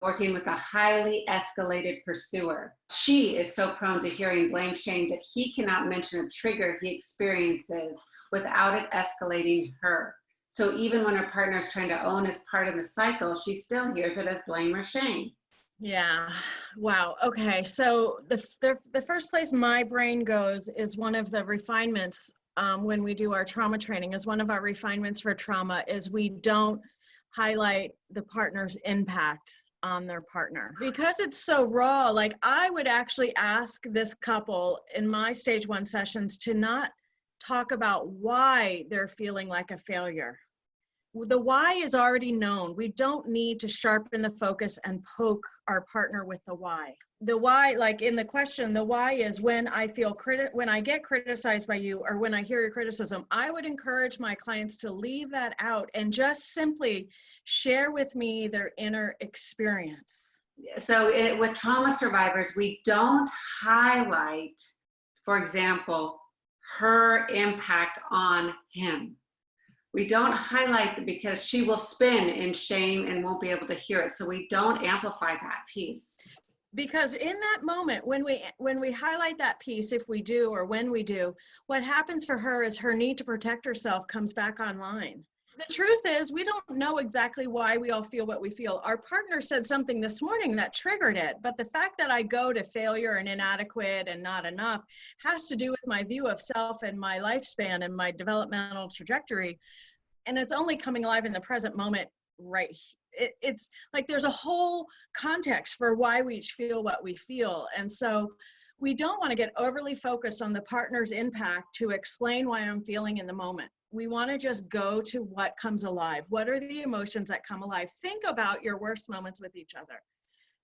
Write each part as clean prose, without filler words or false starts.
working with a highly escalated pursuer. She is so prone to hearing blame shame that he cannot mention a trigger he experiences without it escalating her. So even when her partner is trying to own his part in the cycle, she still hears it as blame or shame. Yeah. Wow. Okay. So the first place my brain goes is one of the refinements when we do our trauma training. Is one of our refinements for trauma is we don't highlight the partner's impact on their partner because it's so raw. Like I would actually ask this couple in my stage 1 sessions to not talk about why they're feeling like a failure. The why is already known. We don't need to sharpen the focus and poke our partner with the why. The why, like in the question, the why is when I feel when I get criticized by you or when I hear your criticism, I would encourage my clients to leave that out and just simply share with me their inner experience. So with trauma survivors, we don't highlight, for example, her impact on him. We don't highlight because she will spin in shame and won't be able to hear it. So we don't amplify that piece. Because in that moment, when we highlight that piece, if we do or when we do, what happens for her is her need to protect herself comes back online. The truth is, we don't know exactly why we all feel what we feel. Our partner said something this morning that triggered it, but the fact that I go to failure and inadequate and not enough has to do with my view of self and my lifespan and my developmental trajectory. And it's only coming alive in the present moment, right? It's like there's a whole context for why we each feel what we feel. And so we don't want to get overly focused on the partner's impact to explain why I'm feeling in the moment. We want to just go to what comes alive. What are the emotions that come alive? Think about your worst moments with each other.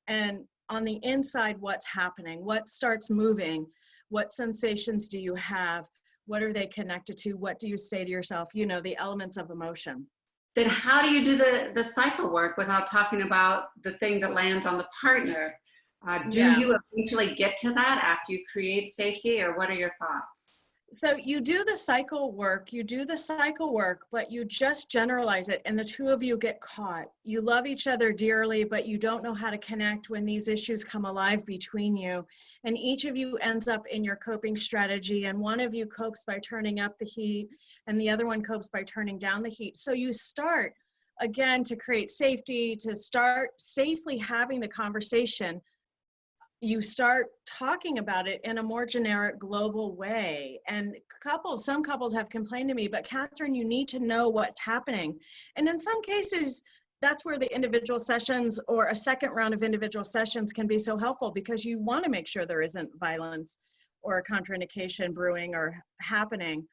And on the inside, what's happening? What starts moving? What sensations do you have? What are they connected to? What do you say to yourself? You know, the elements of emotion. Then how do you do the cycle work without talking about the thing that lands on the partner? Do you eventually get to that after you create safety, or what are your thoughts? So you do the cycle work, but you just generalize it and the two of you get caught. You love each other dearly, but you don't know how to connect when these issues come alive between you. And each of you ends up in your coping strategy, and one of you copes by turning up the heat and the other one copes by turning down the heat. So you start again to create safety, to start safely having the conversation. You start talking about it in a more generic global way. And some couples have complained to me, but Catherine, you need to know what's happening. And in some cases, that's where the individual sessions or a second round of individual sessions can be so helpful, because you want to make sure there isn't violence or contraindication brewing or happening.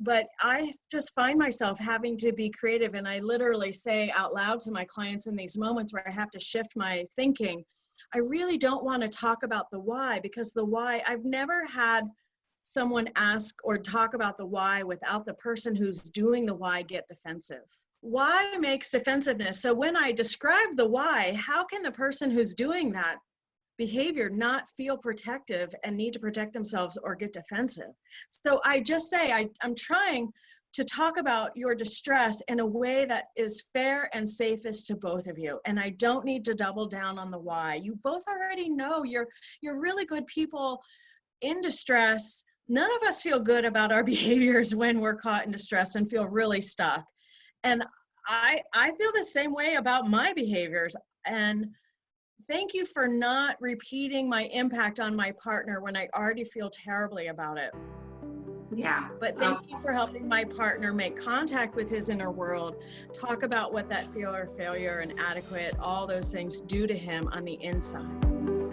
But I just find myself having to be creative, and I literally say out loud to my clients in these moments where I have to shift my thinking, I really don't want to talk about the why, because the why, I've never had someone ask or talk about the why without the person who's doing the why get defensive. Why makes defensiveness. So when I describe the why, how can the person who's doing that behavior not feel protective and need to protect themselves or get defensive? So I just say, I'm trying to talk about your distress in a way that is fair and safest to both of you. And I don't need to double down on the why. You both already know you're really good people in distress. None of us feel good about our behaviors when we're caught in distress and feel really stuck. And I feel the same way about my behaviors. And thank you for not repeating my impact on my partner when I already feel terribly about it. Yeah. But thank you for helping my partner make contact with his inner world, talk about what that failure, inadequate, all those things do to him on the inside.